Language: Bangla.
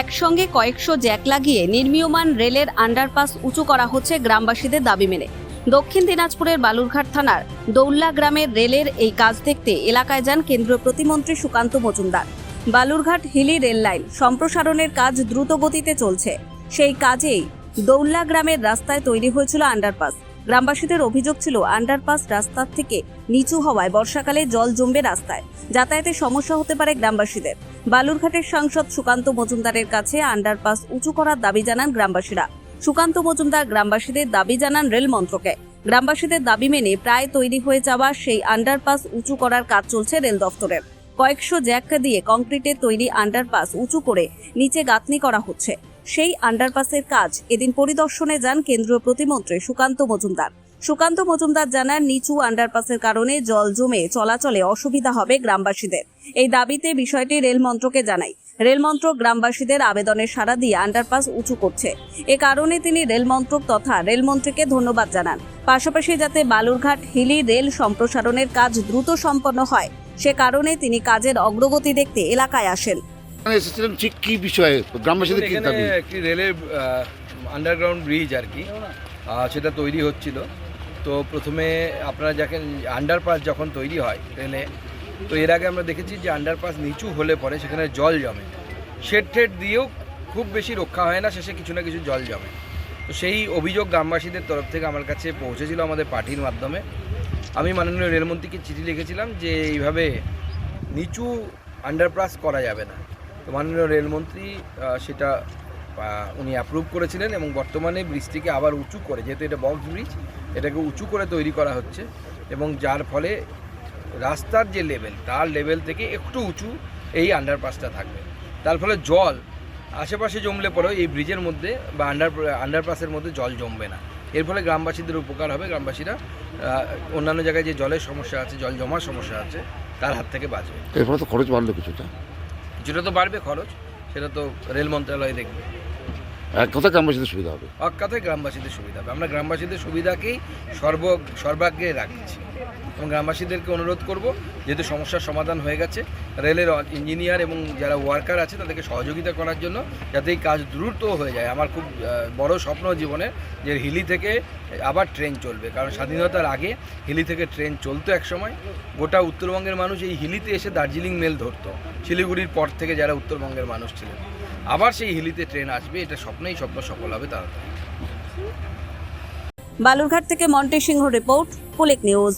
একসঙ্গে কয়েকশো জ্যাক লাগিয়ে নির্মীয়মান রেলের আন্ডারপাস উঁচু করা হচ্ছে গ্রামবাসীদের দাবি মেনে। দক্ষিণ দিনাজপুরের বালুরঘাট থানার দৌল্লা গ্রামের রেলের এই কাজ দেখতে এলাকায় যান কেন্দ্রীয় প্রতিমন্ত্রী সুকান্ত মজুমদার। বালুরঘাট হিলি রেল লাইন সম্প্রসারণের কাজ দ্রুত গতিতে চলছে। সেই কাজেই দৌল্লা গ্রামের রাস্তায় তৈরি হয়েছিল আন্ডারপাস। গ্রামবাসীদের অভিযোগ ছিল আন্ডারপাস রাস্তার থেকে নিচু হওয়ায় বর্ষাকালে জল জমবে রাস্তায়, যাতায়াতে সমস্যা হতে পারে গ্রামবাসীদের। বালুরঘাটের সাংসদ সুকান্ত মজুমদারের কাছে আন্ডারপাস উঁচু করার দাবি জানান গ্রামবাসীরা। সুকান্ত মজুমদার গ্রামবাসীদের দাবি জানান রেল মন্ত্রকে। গ্রামবাসীদের দাবি মেনে প্রায় তৈরি হয়ে যাওয়া সেই আন্ডারপাস উঁচু করার কাজ চলছে রেল দফতরের। কয়েকশো জ্যাক দিয়ে কংক্রিটের তৈরি আন্ডারপাস উঁচু করে নিচে গাঁথনি করা হচ্ছে। সেই আন্ডারপাসের কাজ এদিন পরিদর্শনে যান কেন্দ্রীয় প্রতিমন্ত্রী সুকান্ত মজুমদার। সুকান্ত মজুমদার জানান, নিচু আন্ডারপাসের কারণে জল জমে চলাচলে অসুবিধা হবে গ্রামবাসীদের। এই দাবিতে বিষয়টি রেল মন্ত্রকে জানাই। রেল মন্ত্রক গ্রামবাসীদের আবেদনের সাড়া দিয়ে আন্ডারপাস উঁচু করছে। এ কারণে তিনি রেল মন্ত্রক তথা রেলমন্ত্রীকে ধন্যবাদ জানান। পাশাপাশি যাতে বালুরঘাট হিলি রেল সম্প্রসারণের কাজ দ্রুত সম্পন্ন হয়, সে কারণে তিনি কাজের অগ্রগতি দেখতে এলাকায় আসেন। এসেছিলেন ঠিক কি বিষয়ে গ্রামবাসীদের কি দাবি? একটি রেলের আন্ডারগ্রাউন্ড ব্রিজ আর কি, সেটা তৈরি হচ্ছিল। তো প্রথমে আপনারা দেখেন আন্ডারপাস যখন তৈরি হয় রেলে, তো এর আগে আমরা দেখেছি যে আন্ডারপাস নিচু হলে পরে সেখানে জল জমে, শেড টেড দিয়েও খুব বেশি রক্ষা হয় না, শেষে কিছু না কিছু জল জমে। তো সেই অভিযোগ গ্রামবাসীদের তরফ থেকে আমার কাছে পৌঁছেছিল আমাদের পার্টির মাধ্যমে। আমি মাননীয় রেলমন্ত্রীকে চিঠি লিখেছিলাম যে এইভাবে নিচু আন্ডারপাস করা যাবে না। তো মাননীয় রেলমন্ত্রী সেটা উনি অ্যাপ্রুভ করেছিলেন এবং বর্তমানে ব্রিজটিকে আবার উঁচু করে, যেহেতু এটা বক্স ব্রিজ, এটাকে উঁচু করে তৈরি করা হচ্ছে এবং যার ফলে রাস্তার যে লেভেল তার লেভেল থেকে একটু উঁচু এই আন্ডারপাসটা থাকবে। তার ফলে জল আশেপাশে জমলে পরেও এই ব্রিজের মধ্যে বা আন্ডারপাসের মধ্যে জল জমবে না। এর ফলে গ্রামবাসীদের উপকার হবে। গ্রামবাসীরা অন্যান্য জায়গায় যে জলের সমস্যা আছে, জল জমার সমস্যা আছে, তার হাত থেকে বাঁচবে। এর ফলে তো খরচ বাড়লো কিছুটা তো বাড়বে খরচ, সেটা তো রেল মন্ত্রণালয় দেখবে। এক কথা গ্রামবাসীদের সুবিধা হবে, এক কথায় গ্রামবাসীদের সুবিধা হবে। আমরা গ্রামবাসীদের সুবিধাকেই সর্বাগ্রে রাখছি এবং গ্রামবাসীদেরকে অনুরোধ করব, যেহেতু সমস্যার সমাধান হয়ে গেছে, রেলের ইঞ্জিনিয়ার এবং যারা ওয়ার্কার আছে তাদেরকে সহযোগিতা করার জন্য, যাতে এই কাজ দ্রুত হয়ে যায়। আমার খুব বড় স্বপ্ন জীবনের যে হিলি থেকে আবার ট্রেন চলবে, কারণ স্বাধীনতার আগে হিলি থেকে ট্রেন চলতো এক সময়। গোটা উত্তরবঙ্গের মানুষ এই হিলিতে এসে দার্জিলিং মেল ধরতো, শিলিগুড়ির পর থেকে যারা উত্তরবঙ্গের মানুষ ছিলেন। আবার সেই হিলিতে ট্রেন আসবে, এটা স্বপ্ন সফল হবে তাড়াতাড়ি। বালুরঘাট থেকে মন্টে সিংহ রিপোর্ট, পুলিক নিউজ।